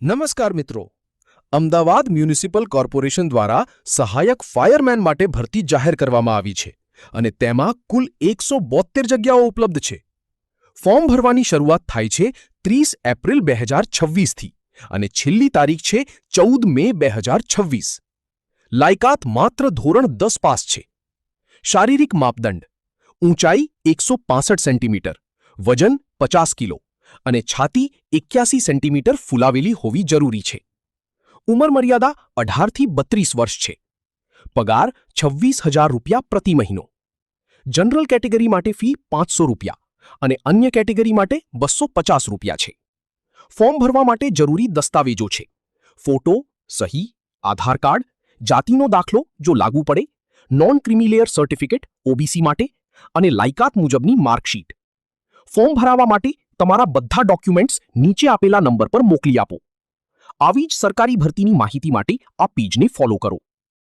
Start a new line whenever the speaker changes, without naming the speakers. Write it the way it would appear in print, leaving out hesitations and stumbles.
નમસ્કાર મિત્રો, Ahmedabad municipal corporation દ્વારા સહાયક ફાયરમેન માટે ભરતી જાહેર કરવામાં આવી છે અને તેમાં કુલ 172 જગ્યાઓ ઉપલબ્ધ છે. ફોર્મ ભરવાની શરૂઆત થાય છે 30 એપ્રિલ 2026થી અને છેલ્લી તારીખ છે 14 મે 2026. લાયકાત માત્ર ધોરણ 10 પાસ છે. શારીરિક માપદંડ: ઊંચાઈ 165 સેન્ટીમીટર, વજન 50 કિલો અને છાતી 81 સેન્ટીમીટર ફૂલાવેલી હોવી જરૂરી છે. ઉંમર મર્યાદા 18 થી 32 વર્ષ છે. પગાર 26,000 રૂપિયા પ્રતિ મહિનો. જનરલ કેટેગરી માટે ફી 500 રૂપિયા અને અન્ય કેટેગરી માટે 250 રૂપિયા છે. ફોર્મ ભરવા માટે જરૂરી દસ્તાવેજો છે: ફોટો, સહી, આધાર કાર્ડ, જાતિનો દાખલો જો લાગુ પડે, નોન ક્રિમિલેયર સર્ટિફિકેટ ઓબીસી માટે અને લાયકાત મુજબની માર્કશીટ. ફોર્મ ભરાવા માટે તમારા બધા ડોક્યુમેન્ટ્સ નીચે આપેલા નંબર પર મોકલી આપો. આવી જ સરકારી ભરતીની માહિતી માટે આ પેજને ફોલો કરો.